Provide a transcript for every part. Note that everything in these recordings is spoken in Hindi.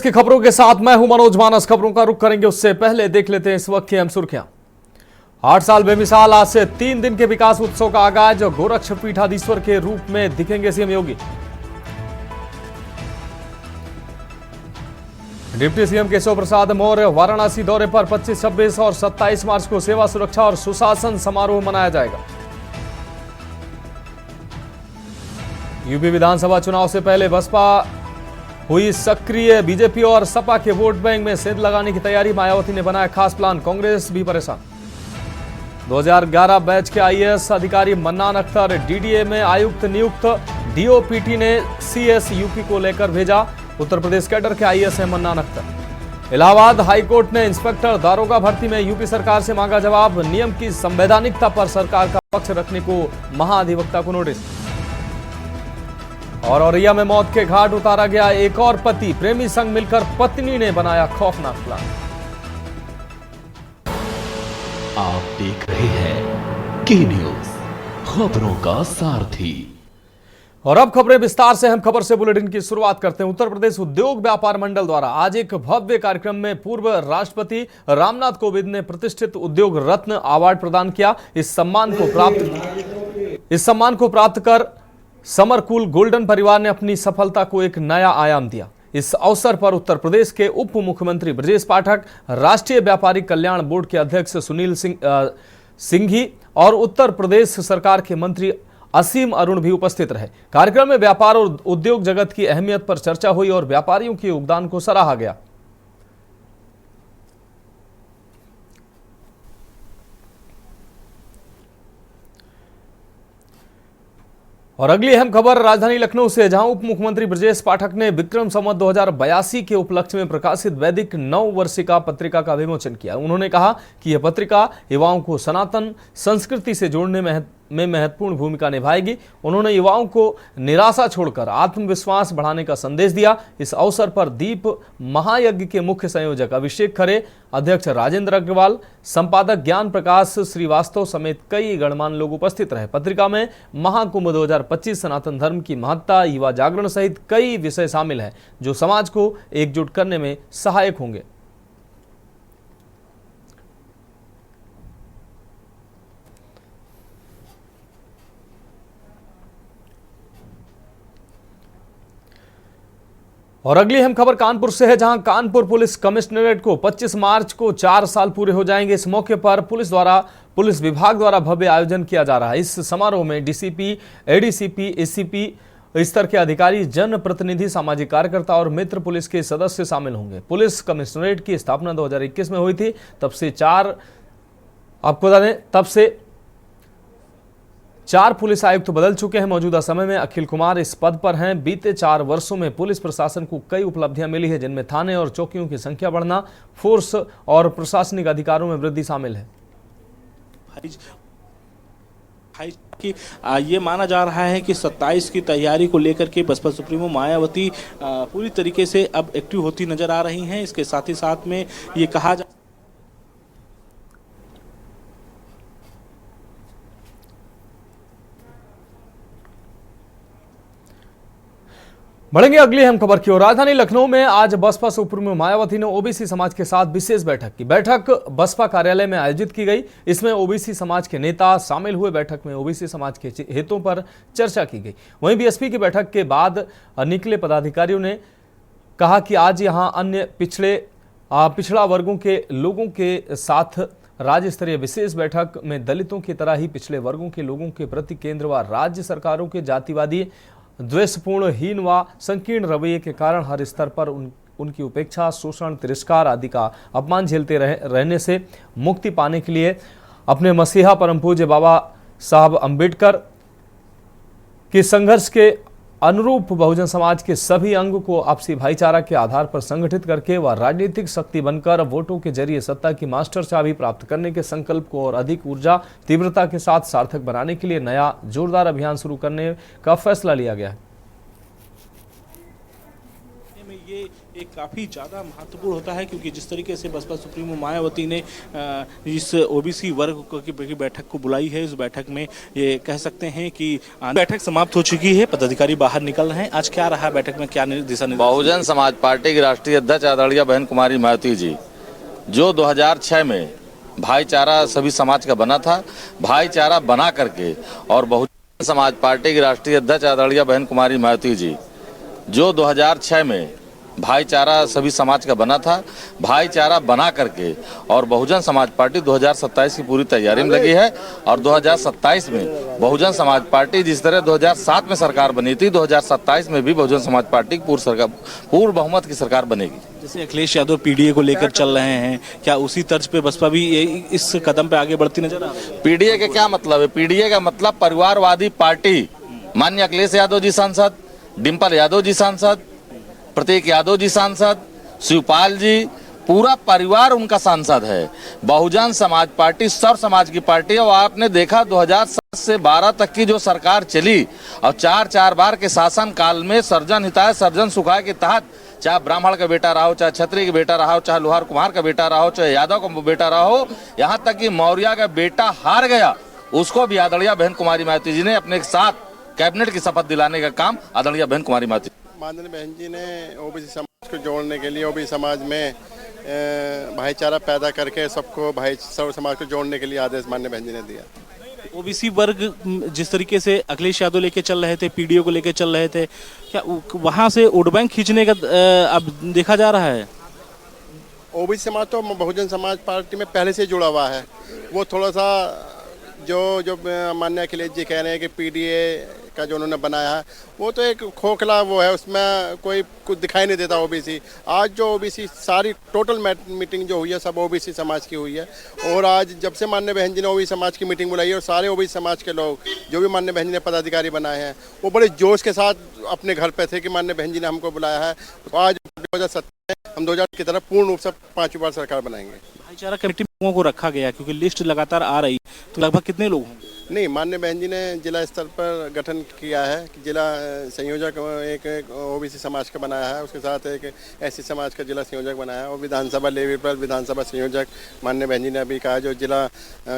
की खबरों के साथ मैं हूं मनोज मानस। खबरों का रुख करेंगे उससे पहले देख लेते हैं इस वक्त की अहम सुर्खियां। 8 साल बेमिसाल आज से 3 दिन के विकास उत्सव का आगाज। गोरक्षपीठाधीश्वर के रूप में दिखेंगे सीएम योगी। डिप्टी सीएम केशव प्रसाद मौर्य वाराणसी दौरे पर 25, 26 और 27 मार्च को सेवा सुरक्षा और सुशासन समारोह मनाया जाएगा। यूपी विधानसभा चुनाव से पहले बसपा हुई सक्रिय। बीजेपी और सपा के वोट बैंक में सेंध लगाने की तैयारी। मायावती ने बनाया खास प्लान। कांग्रेस भी परेशान। 2011 बैच के आईएएस अधिकारी मन्नान अख्तर डीडीए में आयुक्त नियुक्त। डीओपीटी ने सीएस यूपी को लेकर भेजा। उत्तर प्रदेश कैडर के आईएएस हैं मन्नान अख्तर। इलाहाबाद हाईकोर्ट ने इंस्पेक्टर दारोगा भर्ती में यूपी सरकार से मांगा जवाब। नियम की संवैधानिकता पर सरकार का पक्ष रखने को महाधिवक्ता को नोटिस। और औरैया में मौत के घाट उतारा गया एक और पति। प्रेमी संग मिलकर पत्नी ने बनाया खौफनाक प्लान। आप देख रहे हैं के न्यूज, खबरों का सारथी। और अब खबरें विस्तार से। हम खबर से बुलेटिन की शुरुआत करते हैं। उत्तर प्रदेश उद्योग व्यापार मंडल द्वारा आज एक भव्य कार्यक्रम में पूर्व राष्ट्रपति रामनाथ कोविंद ने प्रतिष्ठित उद्योग रत्न अवार्ड प्रदान किया। इस सम्मान को प्राप्त कर समरकूल गोल्डन परिवार ने अपनी सफलता को एक नया आयाम दिया। इस अवसर पर उत्तर प्रदेश के उप मुख्यमंत्री ब्रजेश पाठक, राष्ट्रीय व्यापारी कल्याण बोर्ड के अध्यक्ष सुनील सिंघी और उत्तर प्रदेश सरकार के मंत्री असीम अरुण भी उपस्थित रहे। कार्यक्रम में व्यापार और उद्योग जगत की अहमियत पर चर्चा हुई और व्यापारियों के योगदान को सराहा गया। और अगली अहम खबर राजधानी लखनऊ से, जहां उप मुख्यमंत्री ब्रजेश पाठक ने विक्रम संवत 2082 के उपलक्ष्य में प्रकाशित वैदिक 9 वर्षिका पत्रिका का विमोचन किया। उन्होंने कहा कि यह पत्रिका युवाओं को सनातन संस्कृति से जोड़ने में महत्वपूर्ण भूमिका निभाएगी। उन्होंने युवाओं को निराशा छोड़कर आत्मविश्वास बढ़ाने का संदेश दिया। इस अवसर पर दीप महायज्ञ के मुख्य संयोजक अभिषेक खरे, अध्यक्ष राजेंद्र अग्रवाल, संपादक ज्ञान प्रकाश श्रीवास्तव समेत कई गणमान्य लोग उपस्थित रहे। पत्रिका में महाकुंभ 2025, सनातन धर्म की महत्ता, युवा जागरण सहित कई विषय शामिल हैं जो समाज को एकजुट करने में सहायक होंगे। और अगली अहम खबर कानपुर से है, जहां कानपुर पुलिस कमिश्नरेट को 25 मार्च को 4 साल पूरे हो जाएंगे। इस मौके पर पुलिस विभाग द्वारा भव्य आयोजन किया जा रहा है। इस समारोह में डीसीपी, एडीसीपी, एसीपी स्तर के अधिकारी, जनप्रतिनिधि, सामाजिक कार्यकर्ता और मित्र पुलिस के सदस्य शामिल होंगे। पुलिस कमिश्नरेट की स्थापना 2021 में हुई थी। तब से 4 पुलिस आयुक्त बदल चुके हैं। मौजूदा समय में अखिल कुमार इस पद पर हैं। बीते 4 वर्षों में पुलिस प्रशासन को कई उपलब्धियां मिली है, जिनमें थाने और चौकियों की संख्या बढ़ना, फोर्स और प्रशासनिक अधिकारों में वृद्धि शामिल है। कि ये माना जा रहा है कि 27 की तैयारी को लेकर के बसपा सुप्रीमो मायावती पूरी तरीके से अब एक्टिव होती नजर आ रही हैं। इसके साथ ही साथ में ये कहा जा बढ़ेंगे अगली अहम खबर की ओर। राजधानी लखनऊ में आज बसपा सुप्रीमो मायावती ने ओबीसी समाज के साथ विशेष बैठक की। बैठक बसपा कार्यालय में आयोजित की गई। इसमें ओबीसी समाज के नेता शामिल हुए। बैठक में ओबीसी समाज के हितों पर चर्चा की गई। वहीं बीएसपी की बैठक के बाद निकले पदाधिकारियों ने कहा कि आज यहां अन्य पिछड़ा वर्गों के लोगों के साथ राज्य स्तरीय विशेष बैठक में दलितों की तरह ही पिछड़े वर्गों के लोगों के प्रति केंद्र व राज्य सरकारों के जातिवादी, द्वेषपूर्ण, हीन व संकीर्ण रवैये के कारण हर स्तर पर उनकी उपेक्षा, शोषण, तिरस्कार आदि का अपमान झेलते रहने से मुक्ति पाने के लिए अपने मसीहा परम पूज्य बाबा साहब अम्बेडकर के संघर्ष के अनुरूप बहुजन समाज के सभी अंग को आपसी भाईचारा के आधार पर संगठित करके व राजनीतिक शक्ति बनकर वोटों के जरिए सत्ता की मास्टर चाबी प्राप्त करने के संकल्प को और अधिक ऊर्जा, तीव्रता के साथ सार्थक बनाने के लिए नया जोरदार अभियान शुरू करने का फैसला लिया गया है। ये ये काफ़ी ज़्यादा महत्वपूर्ण होता है क्योंकि जिस तरीके से बसपा सुप्रीमो मायावती ने इस ओबीसी वर्ग की बैठक को बुलाई है, इस बैठक में ये कह सकते हैं कि बैठक समाप्त हो चुकी है, पदाधिकारी बाहर निकल रहे हैं। आज क्या रहा बैठक में, क्या दिशा निर्देश? बहुजन समाज पार्टी की राष्ट्रीय अध्यक्ष आदरणीय बहन कुमारी मायावती जी, जो 2006 में भाईचारा सभी समाज का बना था, भाईचारा बना करके, और बहुजन समाज पार्टी की राष्ट्रीय अध्यक्ष आदरणीय बहन कुमारी मायावती जी, जो 2006 में भाईचारा सभी समाज का बना था, भाईचारा बना करके, और बहुजन समाज पार्टी 2027 की पूरी तैयारी में लगी है। और 2027 में बहुजन समाज पार्टी जिस तरह 2007 में सरकार बनी थी, 2027 में भी बहुजन समाज पार्टी की पूर्ण बहुमत की सरकार बनेगी। जैसे अखिलेश यादव पीडीए को लेकर चल रहे हैं, क्या उसी तर्ज पे बसपा भी इस कदम पे आगे बढ़ती नजर आ रही है? पीडीए के क्या मतलब है? पीडीए का मतलब परिवारवादी पार्टी। माननीय अखिलेश यादव जी सांसद, डिम्पल यादव जी सांसद, प्रतीक यादव जी सांसद, शिवपाल जी, पूरा परिवार उनका सांसद है। बहुजन समाज पार्टी सर्व समाज की पार्टी है। और आपने देखा 2007 से 12 तक की जो सरकार चली, और 4 बार के शासन काल में सर्जन हिताय सर्जन सुखाय के तहत, चाहे ब्राह्मण का बेटा रहा हो, चाहे क्षत्रिय का बेटा रहा हो, चाहे लोहार कुम्हार का बेटा रहा हो, चाहे यादव का बेटा रहा हो, यहाँ तक कि मौर्य का बेटा हार गया, उसको भी आदरणीय बहन कुमारी मायावती जी ने अपने साथ कैबिनेट की शपथ दिलाने का काम आदरणीय बहन कुमारी मायावती माननीय बहन जी ने ओबीसी समाज को जोड़ने के लिए, ओबीसी समाज में भाईचारा पैदा करके सबको सर्व समाज को जोड़ने के लिए आदेश माननीय बहन जी ने दिया। ओबीसी वर्ग जिस तरीके से अखिलेश यादव लेके चल रहे थे, पीडीओ को लेके चल रहे थे, क्या वहां से वोट बैंक खींचने का अब देखा जा रहा है? ओबीसी समाज तो बहुजन समाज पार्टी में पहले से जुड़ा हुआ है। वो थोड़ा सा जो माननीय अखिलेश जी कह रहे हैं कि पीडीए का जो उन्होंने बनाया है, वो तो एक खोखला वो है, उसमें कोई कुछ दिखाई नहीं देता ओबीसी। आज जो ओबीसी सारी टोटल मीटिंग जो हुई है, सब ओबीसी समाज की हुई है। और आज जब से माननीय बहन जी ने ओबीसी समाज की मीटिंग बुलाई है, और सारे ओबीसी समाज के लोग जो भी माननीय बहन जी ने पदाधिकारी बनाए हैं, वो बड़े जोश के साथ अपने घर पे थे कि माननीय बहन जी ने हमको बुलाया है। तो आज 2017 हम 2000 की तरफ पूर्ण रूप से 5वीं बार सरकार बनाएंगे। भाईचारा कमेटी में लोगों को रखा गया क्योंकि लिस्ट लगातार आ रही, तो लगभग कितने लोग होंगे? नहीं, माननीय बहन जी ने जिला स्तर पर गठन किया है कि जिला संयोजक एक ओबीसी समाज का बनाया है, उसके साथ एक एससी समाज का जिला संयोजक बनाया है, और विधानसभा लेवल पर विधानसभा संयोजक माननीय बहन जी ने अभी कहा जो जिला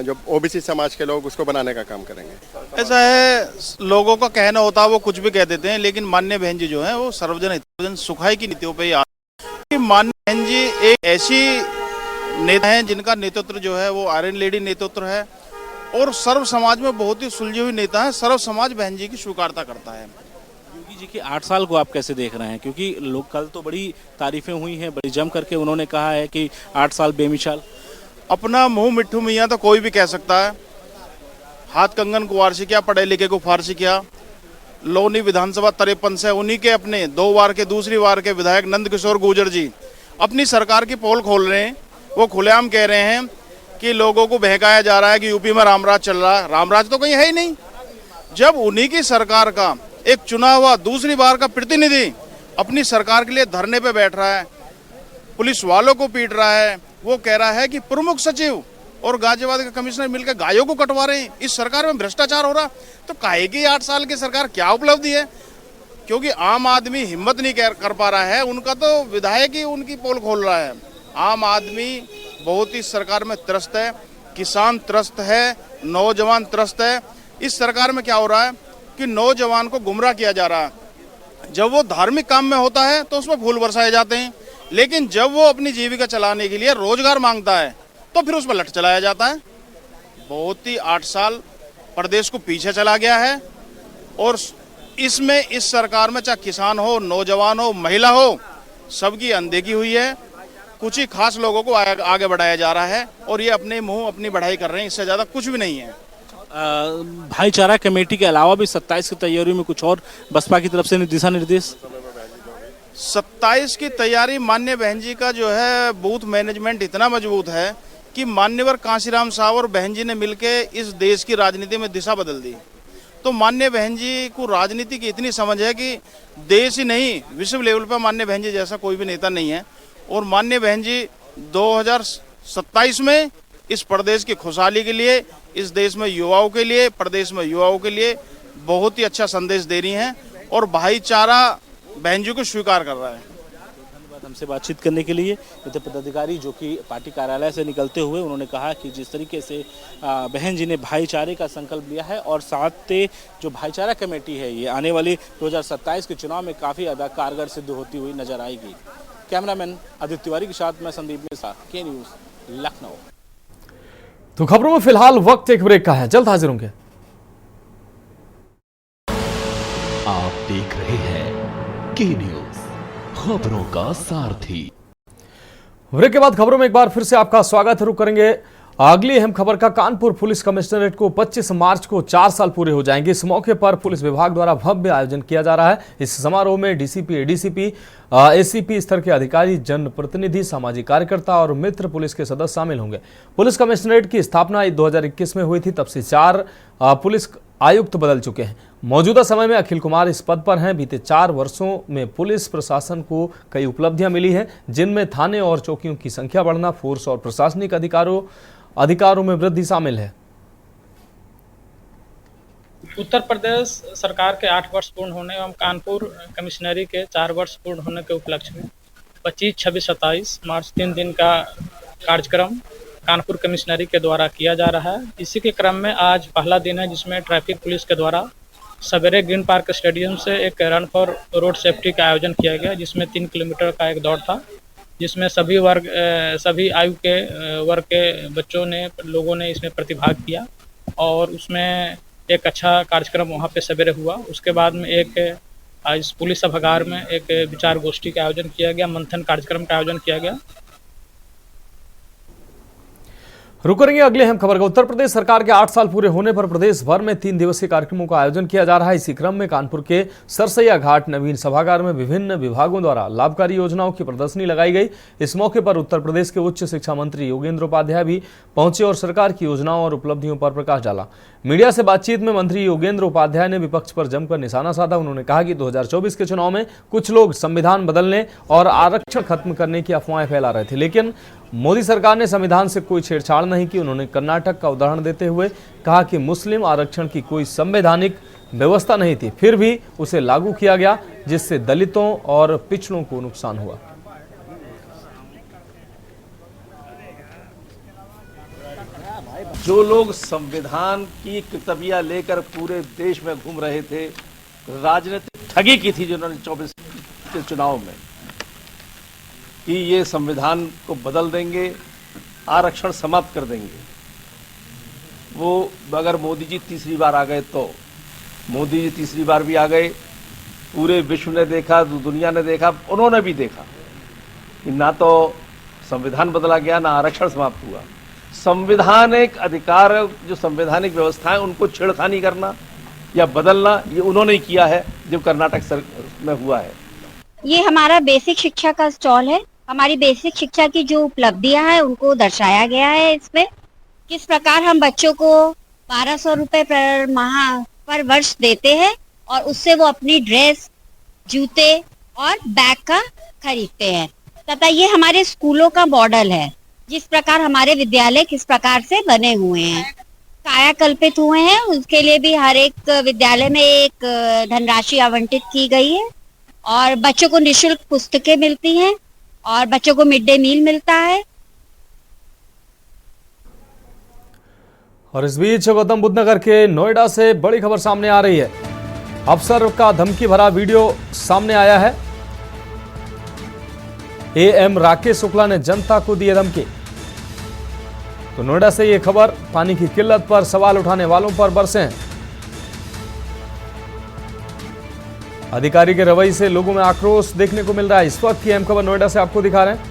जो ओबीसी समाज के लोग उसको बनाने का काम करेंगे। ऐसा है, लोगों का कहना होता है वो कुछ भी कह देते हैं, लेकिन माननीय बहन जी जो है वो सर्वजन सुखाय की नीतियों पर ही आते हैं। माननीय बहन जी एक ऐसी नेता हैं जिनका नेतृत्व जो है वो आयरन लेडी नेतृत्व है, और सर्व समाज में बहुत ही सुलझी हुई नेता है। सर्व समाज बहन जी की स्वीकारता करता है। योगी जी के 8 साल को आप कैसे देख रहे हैं? क्योंकि लोग कल तो बड़ी तारीफें हुई हैं, बड़ी जम करके उन्होंने कहा है कि 8 साल बेमिसाल। अपना मुंह मिट्ठू मियाँ तो कोई भी कह सकता है। हाथ कंगन कुंवार से क्या, पढ़े लिखे को फारसी क्या। लोनी विधानसभा 53 से उन्हीं के अपने 2 बार के दूसरी बार के विधायक नंद किशोर गुर्जर जी अपनी सरकार की पोल खोल रहे हैं। वो खुलेआम कह रहे हैं कि लोगों को बहकाया जा रहा है कि यूपी में रामराज चल रहा है। रामराज तो कहीं है ही नहीं। जब उन्हीं की सरकार का एक चुना हुआ दूसरी बार का प्रतिनिधि अपनी सरकार के लिए धरने पे बैठ रहा है, पुलिस वालों को पीट रहा है, वो कह रहा है कि प्रमुख सचिव और गाजियाबाद के कमिश्नर मिलकर गायों को कटवा रहे हैं, इस सरकार में भ्रष्टाचार हो रहा, तो काहे की 8 साल की सरकार क्या उपलब्धि है? क्योंकि आम आदमी हिम्मत नहीं कर पा रहा है, उनका तो विधायक ही उनकी पोल खोल रहा है। आम आदमी बहुत ही सरकार में त्रस्त है, किसान त्रस्त है, नौजवान त्रस्त है। इस सरकार में क्या हो रहा है कि नौजवान को गुमराह किया जा रहा है। जब वो धार्मिक काम में होता है तो उसमें फूल बरसाए जाते हैं, लेकिन जब वो अपनी जीविका चलाने के लिए रोजगार मांगता है तो फिर उस पर लठ चलाया जाता है। बहुत ही 8 साल प्रदेश को पीछे चला गया है, और इसमें इस सरकार में चाहे किसान हो, नौजवान हो, महिला हो, सबकी अनदेखी हुई है। कुछ ही खास लोगों को आगे बढ़ाया जा रहा है, और ये अपने मुंह अपनी बढ़ाई कर रहे हैं, इससे ज़्यादा कुछ भी नहीं है। भाईचारा कमेटी के अलावा भी 27 की तैयारी में कुछ और बसपा की तरफ से दिशा निर्देश? 27 की तैयारी माननीय बहन जी का जो है बूथ मैनेजमेंट इतना मजबूत है कि मान्यवर कांशीराम साहब और बहन जी ने मिलकर इस देश की राजनीति में दिशा बदल दी। तो माननीय बहन जी को राजनीति की इतनी समझ है कि देश ही नहीं विश्व लेवल पर माननीय बहन जी जैसा कोई भी नेता नहीं है। और माननीय बहन जी 2027 में इस प्रदेश की खुशहाली के लिए, इस देश में युवाओं के लिए, प्रदेश में युवाओं के लिए बहुत ही अच्छा संदेश दे रही हैं, और भाईचारा बहन जी को स्वीकार कर रहा है। हमसे बातचीत करने के लिए इतने पदाधिकारी जो कि पार्टी कार्यालय से निकलते हुए उन्होंने कहा कि जिस तरीके से बहन जी ने भाईचारे का संकल्प लिया है और साथ जो भाईचारा कमेटी है ये आने वाली 2027 के चुनाव में काफ़ी ज़्यादा कारगर सिद्ध होती हुई नजर आएगी। कैमरामैन आदित्य तिवारी के साथ मैं संदीप मिश्रा, के न्यूज़, लखनऊ। तो खबरों में फिलहाल वक्त एक ब्रेक का है, जल्द हाजिर होंगे। आप देख रहे हैं के न्यूज़, खबरों का सारथी। ब्रेक के बाद खबरों में एक बार फिर से आपका स्वागत है। रुक करेंगे अगली अहम खबर का। कानपुर पुलिस कमिश्नरेट को 25 मार्च को 4 साल पूरे हो जाएंगे। इस मौके पर पुलिस विभाग द्वारा भव्य आयोजन किया जा रहा है। इस समारोह में डीसीपी, एडीसीपी, एसीपी स्तर के अधिकारी, जनप्रतिनिधि, सामाजिक कार्यकर्ता और मित्र पुलिस के सदस्य शामिल होंगे। पुलिस कमिश्नरेट की स्थापना 2021 में हुई थी, तब से 4 पुलिस आयुक्त बदल चुके हैं। मौजूदा समय में अखिल कुमार इस पद पर हैं। बीते 4 वर्षों में पुलिस प्रशासन को कई उपलब्धियां मिली हैं, जिनमें थाने और चौकियों की संख्या बढ़ना, फोर्स और प्रशासनिक अधिकारों में वृद्धि शामिल है। उत्तर प्रदेश सरकार के 8 वर्ष पूर्ण होने एवं कानपुर कमिश्नरी के 4 वर्ष पूर्ण होने के उपलक्ष्य में 25, 26, 27 मार्च 3 दिन का कार्यक्रम कानपुर कमिश्नरी के द्वारा किया जा रहा है। इसी के क्रम में आज पहला दिन है, जिसमें ट्रैफिक पुलिस के द्वारा सवेरे ग्रीन पार्क स्टेडियम से एक रन फॉर रोड सेफ्टी का आयोजन किया गया, जिसमें 3 किलोमीटर का एक दौड़ था, जिसमें सभी आयु के वर्ग के लोगों ने इसमें प्रतिभाग किया और उसमें एक अच्छा कार्यक्रम वहाँ पे सवेरे हुआ। उसके बाद में इस पुलिस सभागार में एक विचार गोष्ठी का आयोजन किया गया, मंथन कार्यक्रम का आयोजन किया गया। रुक करेंगे अगले अहम खबर का। उत्तर प्रदेश सरकार के 8 साल पूरे होने पर प्रदेश भर में 3 दिवसीय कार्यक्रमों का आयोजन किया जा रहा है। इसी क्रम में कानपुर के सरसैया घाट नवीन सभागार में विभिन्न विभागों द्वारा लाभकारी योजनाओं की प्रदर्शनी लगाई गई। इस मौके पर उत्तर प्रदेश के उच्च शिक्षा मंत्री योगेंद्र उपाध्याय भी पहुंचे और सरकार की योजनाओं और उपलब्धियों पर प्रकाश डाला। मीडिया से बातचीत में मंत्री योगेंद्र उपाध्याय ने विपक्ष पर जमकर निशाना साधा। उन्होंने कहा कि 2024 के चुनाव में कुछ लोग संविधान बदलने और आरक्षण खत्म करने की अफवाहें फैला रहे थे, लेकिन मोदी सरकार ने संविधान से कोई छेड़छाड़ नहीं की। उन्होंने कर्नाटक का उदाहरण देते हुए कहा कि मुस्लिम आरक्षण की कोई संवैधानिक व्यवस्था नहीं थी, फिर भी उसे लागू किया गया, जिससे दलितों और पिछड़ों को नुकसान हुआ। जो लोग संविधान की किताबियां लेकर पूरे देश में घूम रहे थे, राजनीतिक ठगी की थी जिन्होंने 24 के चुनाव में कि ये संविधान को बदल देंगे, आरक्षण समाप्त कर देंगे, वो अगर मोदी जी तीसरी बार आ गए तो मोदी जी तीसरी बार भी आ गए। पूरे विश्व ने देखा, दुनिया ने देखा, उन्होंने भी देखा कि ना तो संविधान बदला गया, ना आरक्षण समाप्त हुआ। संवैधानिक अधिकार, जो संवैधानिक व्यवस्था है, उनको छेड़खानी करना या बदलना, ये उन्होंने ही किया है जो कर्नाटक में हुआ है। ये हमारा बेसिक शिक्षा का स्टॉल है। हमारी बेसिक शिक्षा की जो उपलब्धियां हैं उनको दर्शाया गया है इसमें। किस प्रकार हम बच्चों को 1200 रुपए पर वर्ष देते हैं और उससे वो अपनी ड्रेस, जूते और बैग का खरीदते हैं, तथा ये हमारे स्कूलों का मॉडल है। जिस प्रकार हमारे विद्यालय किस प्रकार से बने हुए हैं, कायाकल्पित हुए हैं, उसके लिए भी हर एक विद्यालय में एक धनराशि आवंटित की गई है और बच्चों को निःशुल्क पुस्तकें मिलती हैं और बच्चों को मिड डे मील मिलता है। और इस बीच गौतम बुद्ध नगर के नोएडा से बड़ी खबर सामने आ रही है। अफसर का धमकी भरा वीडियो सामने आया है। एएम राकेश शुक्ला ने जनता को दी धमकी। तो नोएडा से यह खबर, पानी की किल्लत पर सवाल उठाने वालों पर बरसे हैं। अधिकारी के रवैये से लोगों में आक्रोश देखने को मिल रहा है। इस वक्त की अहम खबर नोएडा से आपको दिखा रहे हैं।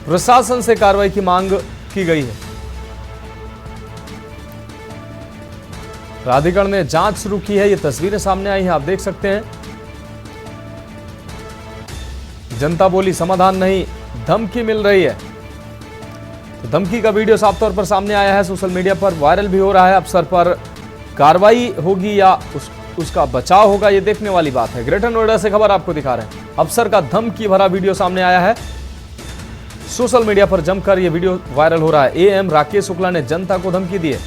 प्रशासन से कार्रवाई की मांग की गई है। प्राधिकरण ने जांच शुरू की है। ये तस्वीरें सामने आई हैं, आप देख सकते हैं। जनता बोली समाधान नहीं, धमकी मिल रही है। तो धमकी का वीडियो साफ तौर पर सामने आया है, सोशल मीडिया पर वायरल भी हो रहा है। अफसर पर कार्रवाई होगी या उसका बचाव होगा, ये देखने वाली बात है। ग्रेटर नोएडा से खबर आपको दिखा रहे हैं। अफसर का धमकी भरा वीडियो सामने आया है। सोशल मीडिया पर जमकर यह वीडियो वायरल हो रहा है। एएम राकेश शुक्ला ने जनता को धमकी दी है।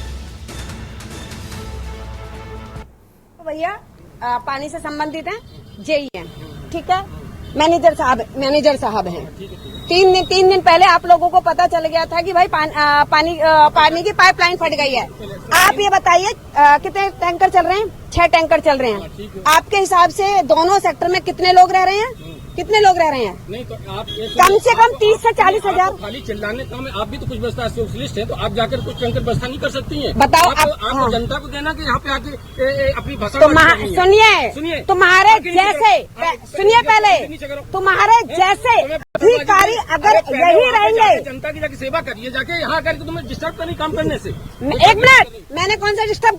भैया पानी से संबंधित है, जेई है, ठीक है। मैनेजर साहब हैं। 3 दिन पहले आप लोगों को पता चल गया था कि भाई पानी की पाइपलाइन फट गई है। आप ये बताइए कितने टैंकर चल रहे हैं? 6 टैंकर चल रहे हैं। आपके हिसाब से दोनों सेक्टर में कितने लोग रह रहे हैं? नहीं तो आप कम से कम 30 से 40 हजार। खाली चिल्लाने का में आप भी तो कुछ व्यवस्था सोशलिस्ट है, तो आप जाकर कुछ टैंकर व्यवस्था नहीं कर सकती हैं। बताओ आप जनता को देना कि यहाँ पे आके अपनी भाषा सुनिए तुम्हारे जैसे सुनिए पहले तुम्हारे जैसे अधिकारी अगर यही रहेंगे, जनता की जाके सेवा करिए, जाके यहाँ आकर के तुम्हें डिस्टर्ब करनी काम करने से। 1 मिनट, मैंने कौन सा डिस्टर्ब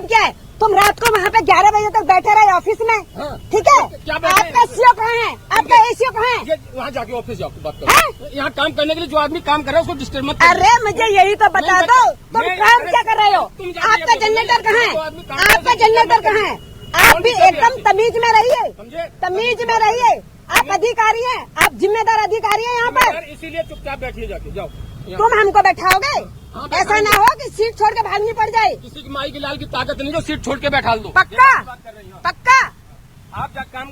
किया है? तुम रात को वहाँ पे 11 बजे तक बैठे रहे ऑफिस में, ठीक है? आपका सीओ कहाँ है? आपका एसीओ कहाँ है? वहाँ जाके ऑफिस जाओ, बात करो। यहाँ काम करने के लिए जो आदमी काम कर रहा है उसको डिस्टर्ब मत करो। अरे मुझे यही तो बता दो, तुम काम क्या कर रहे हो? आपका जनरेटर कहाँ है? आप भी एकदम तमीज में रहिए। आप अधिकारी हैं, आप जिम्मेदार अधिकारी हैं यहाँ पर। इसीलिए चुपचाप बैठिए, जाके जाओ। तुम हमको बैठाओगे? ऐसा ना हो कि सीट छोड़ के भागनी पड़ जाए। किसी की माई की लाल की ताकत नहीं जो सीट छोड़ के बैठा दो। पक्का? आप काम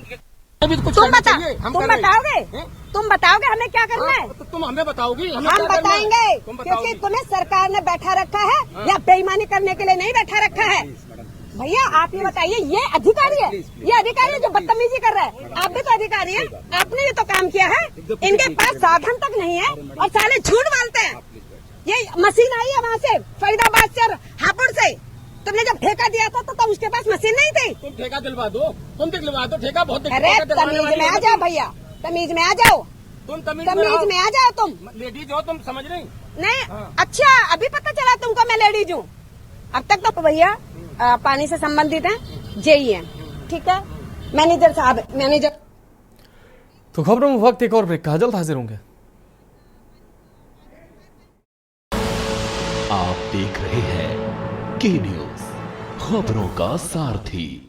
तुम बताओगे हमें क्या करना है? तो तुम हमें बताओगी? हम बताएंगे, क्योंकि तुम्हें सरकार ने बैठा रखा है या बेईमानी करने के लिए नहीं बैठा रखा है। भैया आप ये बताइए, ये अधिकारी है जो बदतमीजी कर रहा है। आप भी तो अधिकारी हैं, आपने ये तो काम किया है। इनके पास साधन तक नहीं है और साले झूठ बोलते हैं। ये मशीन आई है वहाँ से, फरीदाबाद से, हापुड़ से। तुमने जब ठेका दिया था तो उसके पास मशीन नहीं थी। तुम ठेका दिलवा दो, ठेका बहुत। अरे तमीज में आ जाओ भैया, तमीज में आ जाओ। तुम तमीज में आ जाओ। तुम लेडीज हो, तुम समझ नहीं? अच्छा अभी पता चला तुमको मैं लेडीज हूँ। अब तक तो भैया पानी से संबंधित हैं, जेई हैं, ठीक है? मैनेजर। तो खबरों में वक्त एक और ब्रेक का, जल्द हाजिर होंगे। आप देख रहे हैं के न्यूज, खबरों का सारथी।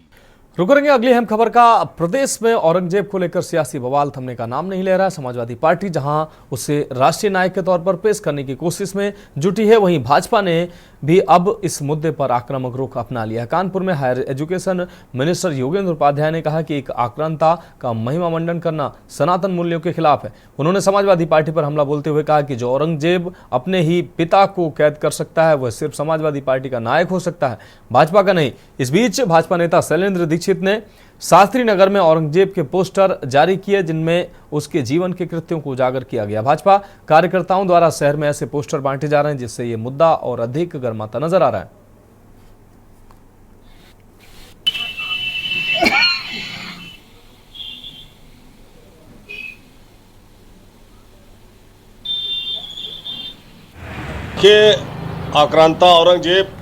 रुक करेंगे अगली अहम खबर का। प्रदेश में औरंगजेब को लेकर सियासी बवाल थमने का नाम नहीं ले रहा। समाजवादी पार्टी जहां उसे राष्ट्रीय नायक के तौर पर पेश करने की कोशिश में जुटी है, वहीं भाजपा ने भी अब इस मुद्दे पर आक्रामक रुख अपना लिया है। कानपुर में higher education minister Yogendra Upadhyay ने कहा कि एक आक्रांता का महिमा मंडन करना सनातन मूल्यों के खिलाफ है। उन्होंने समाजवादी पार्टी पर हमला बोलते हुए कहा कि जो औरंगजेब अपने ही पिता को कैद कर सकता है वह सिर्फ समाजवादी पार्टी का नायक हो सकता है, भाजपा का नहीं। इस बीच भाजपा नेता शैलेंद्र दीक्षित ने शास्त्री नगर में औरंगजेब के पोस्टर जारी किए जिनमें उसके जीवन के कृत्यों को उजागर किया गया। भाजपा कार्यकर्ताओं द्वारा शहर में ऐसे पोस्टर बांटे जा रहे हैं जिससे यह मुद्दा और अधिक गर्माता नजर आ रहा है। के आक्रांता औरंगजेब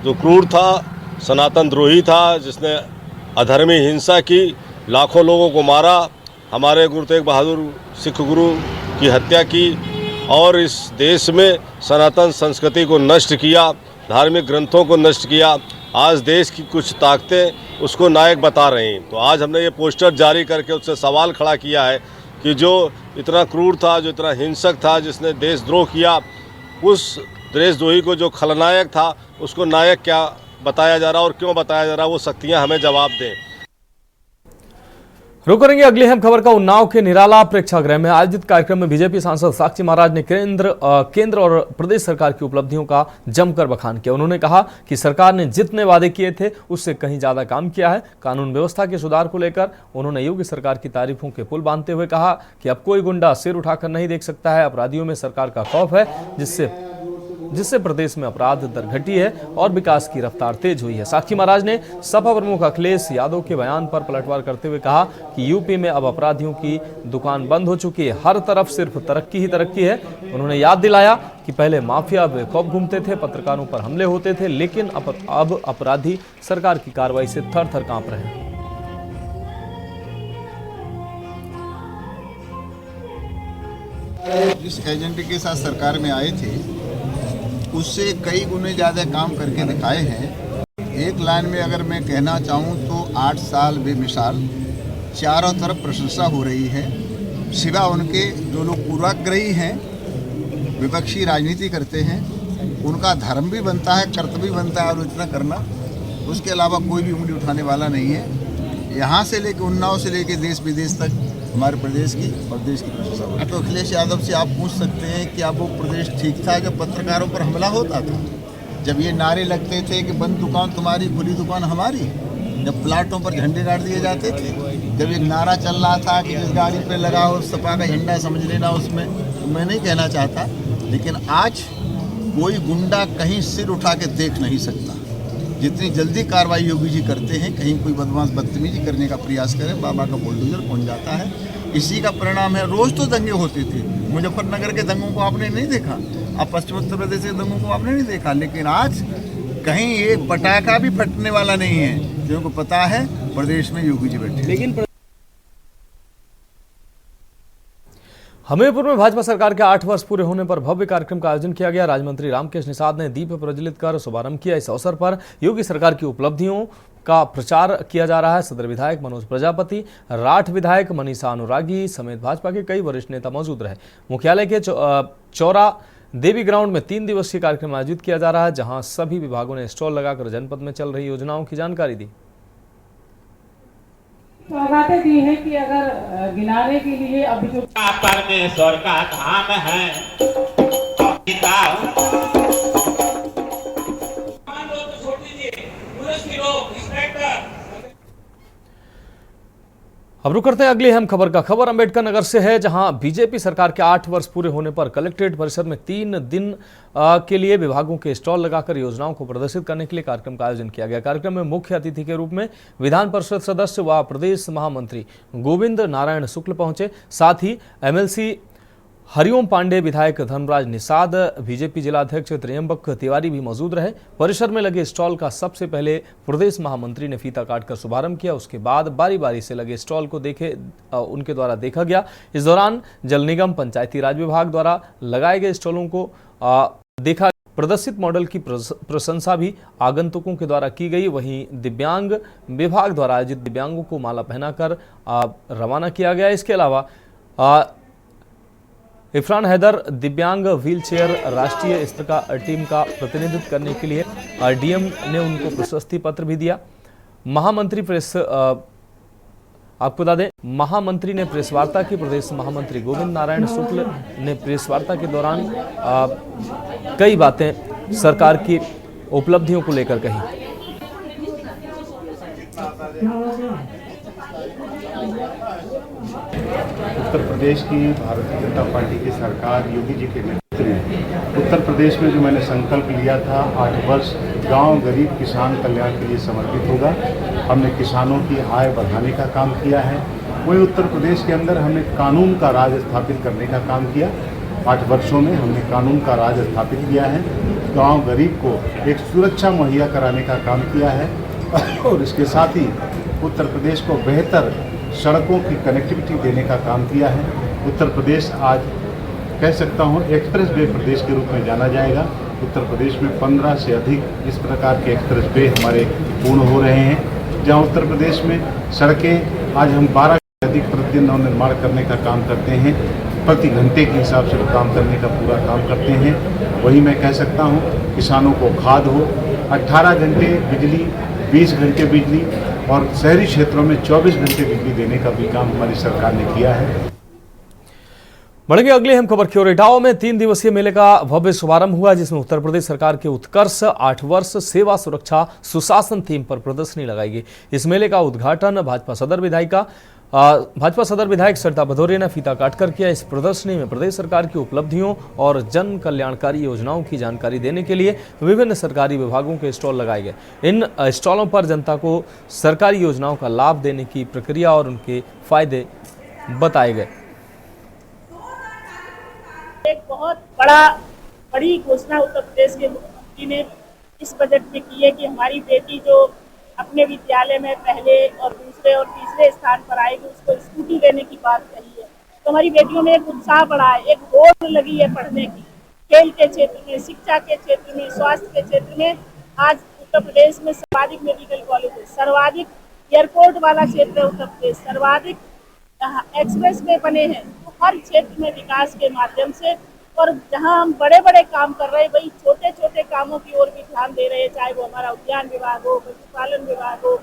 जो क्रूर था, सनातन द्रोही था, जिसने अधर्मी हिंसा की, लाखों लोगों को मारा, हमारे गुरु तेग बहादुर सिख गुरु की हत्या की और इस देश में सनातन संस्कृति को नष्ट किया, धार्मिक ग्रंथों को नष्ट किया। आज देश की कुछ ताकतें उसको नायक बता रही हैं। तो आज हमने ये पोस्टर जारी करके उससे सवाल खड़ा किया है कि जो इतना क्रूर था, जो इतना हिंसक था, जिसने देशद्रोह किया, उस देशद्रोही को जो खलनायक था उसको नायक क्या बताया जा रहा और क्यों बताया जा रहा, वो शक्तियां हमें जवाब दें। रुक करेंगे अगली अहम खबर का। उन्नाव के निराला प्रेक्षागृह में आयोजित कार्यक्रम में बीजेपी सांसद साक्षी महाराज ने केंद्र और प्रदेश सरकार की उपलब्धियों का जमकर बखान किया। उन्होंने कहा कि सरकार ने जितने वादे किए थे उससे कहीं ज्यादा काम किया है। कानून व्यवस्था के सुधार को लेकर उन्होंने योगी सरकार की तारीफों के पुल बांधते हुए कहा कि अब कोई गुंडा सिर उठाकर नहीं देख सकता है। अपराधियों में सरकार का खौफ है, जिससे प्रदेश में अपराध दर घटी है और विकास की रफ्तार तेज हुई है। साक्षी महाराज ने सपा प्रमुख अखिलेश यादव के बयान पर पलटवार करते हुए कहा कि यूपी में अब अपराधियों की दुकान बंद हो चुकी है, हर तरफ सिर्फ तरक्की ही तरक्की है। उन्होंने याद दिलाया कि पहले माफिया बेखौफ घूमते थे, पत्रकारों पर हमले होते थे, लेकिन अब अपराधी सरकार की कार्रवाई से थर थर कांप रहे हैं। जिस एजेंडे के साथ सरकार में आए थे उससे कई गुने ज़्यादा काम करके दिखाए हैं। एक लाइन में अगर मैं कहना चाहूँ तो 8 साल बेमिसाल, चारों तरफ प्रशंसा हो रही है। सिवा उनके जो लोग पूर्वाग्रही हैं, विपक्षी राजनीति करते हैं, उनका धर्म भी बनता है, कर्तव्य भी बनता है आलोचना करना, उसके अलावा कोई भी उंगली उठाने वाला नहीं है। यहाँ से लेकर उन्नाव से लेकर देश विदेश तक हमारे प्रदेश की और देश की प्रशंसा। तो अखिलेश यादव से आप पूछ सकते हैं कि अब वो प्रदेश ठीक था जब पत्रकारों पर हमला होता था, जब ये नारे लगते थे कि बंद दुकान तुम्हारी खुली दुकान हमारी, जब प्लाटों पर झंडे गाड़ दिए जाते थे, जब एक नारा चल रहा था कि जिस गाड़ी पे लगा हो सपा का झंडा समझ लेना उसमें, तो मैं नहीं कहना चाहता, लेकिन आज कोई गुंडा कहीं सिर उठा के देख नहीं सकता। जितनी जल्दी कार्रवाई योगी जी करते हैं, कहीं कोई बदमाश बदतमीजी करने का प्रयास करे, बाबा का बुलडोजर पहुंच जाता है। इसी का परिणाम है। रोज तो दंगे होते थे, मुजफ्फरनगर के दंगों को आपने नहीं देखा, अब पश्चिम उत्तर प्रदेश के दंगों को आपने नहीं देखा, लेकिन आज कहीं एक पटाखा भी फटने वाला नहीं है, क्योंकि पता है प्रदेश में योगी जी बैठे। लेकिन हमीरपुर में भाजपा सरकार के 8 वर्ष पूरे होने पर भव्य कार्यक्रम का आयोजन किया गया। राज्यमंत्री रामकेश निषाद ने दीप प्रज्वलित कर शुभारंभ किया। इस अवसर पर योगी सरकार की उपलब्धियों का प्रचार किया जा रहा है। सदर विधायक मनोज प्रजापति, राठ विधायक मनीषा अनुरागी समेत भाजपा के कई वरिष्ठ नेता मौजूद रहे। मुख्यालय के चौरा देवी ग्राउंड में 3 दिवसीय कार्यक्रम आयोजित किया जा रहा है, जहां सभी विभागों ने स्टॉल लगाकर जनपद में चल रही योजनाओं की जानकारी दी। सौगातें दी है कि अगर गिनाने के लिए अभी जो परमेश्वर का धाम है अब रुक करते हैं अगली अहम खबर का। खबर अंबेडकर नगर से है, जहां बीजेपी सरकार के 8 वर्ष पूरे होने पर कलेक्ट्रेट परिसर में 3 दिन के लिए विभागों के स्टॉल लगाकर योजनाओं को प्रदर्शित करने के लिए कार्यक्रम का आयोजन किया गया। कार्यक्रम में मुख्य अतिथि के रूप में विधान परिषद सदस्य व प्रदेश महामंत्री गोविंद नारायण शुक्ल पहुंचे। साथ ही एमएलसी हरिओम पांडे, विधायक धर्मराज निषाद, बीजेपी जिलाध्यक्ष त्रियंबक तिवारी भी मौजूद रहे। परिसर में लगे स्टॉल का सबसे पहले प्रदेश महामंत्री ने फीता काटकर शुभारंभ किया। उसके बाद बारी बारी से लगे स्टॉल को उनके द्वारा देखा गया। इस दौरान जल निगम, पंचायती राज विभाग द्वारा लगाए गए स्टॉलों को देखा। प्रदर्शित मॉडल की प्रशंसा भी आगंतुकों के द्वारा की गई। वहीं दिव्यांग विभाग द्वारा आयोजित दिव्यांगों को माला पहनाकर रवाना किया गया। इसके अलावा इरफान हैदर दिव्यांग व्हीलचेयर राष्ट्रीय स्तर का टीम का प्रतिनिधित्व करने के लिए डीएम ने उनको प्रशस्ति पत्र भी दिया। महामंत्री प्रेस आपको बता दें, महामंत्री ने प्रेस वार्ता की। प्रदेश महामंत्री गोविंद नारायण शुक्ल ने प्रेस वार्ता के दौरान कई बातें सरकार की उपलब्धियों को लेकर कही। उत्तर प्रदेश की भारतीय जनता पार्टी की सरकार योगी जी के नेतृत्व में उत्तर प्रदेश में जो मैंने संकल्प लिया था 8 वर्ष गांव, गरीब, किसान कल्याण के लिए समर्पित होगा। हमने किसानों की आय बढ़ाने का काम किया है। वही उत्तर प्रदेश के अंदर हमने कानून का राज स्थापित करने का काम किया। 8 वर्षों में हमने कानून का राज स्थापित किया है। गाँव गरीब को एक सुरक्षा मुहैया कराने का काम किया है और इसके साथ ही उत्तर प्रदेश को बेहतर सड़कों की कनेक्टिविटी देने का काम किया है। उत्तर प्रदेश आज कह सकता हूँ एक्सप्रेस वे प्रदेश के रूप में जाना जाएगा। उत्तर प्रदेश में 15 से अधिक इस प्रकार के एक्सप्रेस वे हमारे पूर्ण हो रहे हैं, जहाँ उत्तर प्रदेश में सड़कें आज हम 12 से अधिक प्रतिदिन नवनिर्माण करने का काम करते हैं। प्रति घंटे के हिसाब से काम करने का पूरा काम करते हैं। वही मैं कह सकता हूँ किसानों को खाद हो, 18 घंटे बिजली, 20 घंटे बिजली और शहरी क्षेत्रों में 24 घंटे बिजली देने का भी काम हमारी सरकार ने किया है। बढ़ेंगे अगली अहम खबर की ओर। इटावा में 3 दिवसीय मेले का भव्य शुभारंभ हुआ, जिसमें उत्तर प्रदेश सरकार के उत्कर्ष 8 वर्ष सेवा, सुरक्षा, सुशासन थीम पर प्रदर्शनी लगाई गई। इस मेले का उद्घाटन भाजपा सदर विधायक सरिता भदौरिया ने फीता काटकर किया। इस प्रदर्शनी में प्रदेश सरकार की उपलब्धियों और जन कल्याणकारी योजनाओं की जानकारी देने के लिए विभिन्न सरकारी विभागों के स्टॉल लगाए गए। इन स्टॉलों पर जनता को सरकारी योजनाओं का लाभ देने की प्रक्रिया और उनके फायदे बताए गए। एक बहुत बड़ी घोषणा उत्तर प्रदेश के मुख्यमंत्री ने इस बजट में की है कि हमारी बेटी जो अपने विद्यालय में पहले और दूसरे और तीसरे स्थान पर आएगी, उसको स्कूटी देने की बात कही है। तो हमारी बेटियों में एक उत्साह बढ़ा है, एक होड़ लगी है पढ़ने की। खेल के क्षेत्र में, शिक्षा के क्षेत्र में, स्वास्थ्य के क्षेत्र में आज उत्तर प्रदेश में सर्वाधिक मेडिकल कॉलेज है, सर्वाधिक एयरपोर्ट वाला क्षेत्र है उत्तर प्रदेश, सर्वाधिक एक्सप्रेस वे बने हैं। तो हर क्षेत्र में विकास के माध्यम से, और जहां हम बड़े बड़े काम कर रहे हैं वही छोटे छोटे कामों की ओर भी ध्यान दे रहे हैं, चाहे वो हमारा उद्यान विभाग हो, पशुपालन विभाग हो,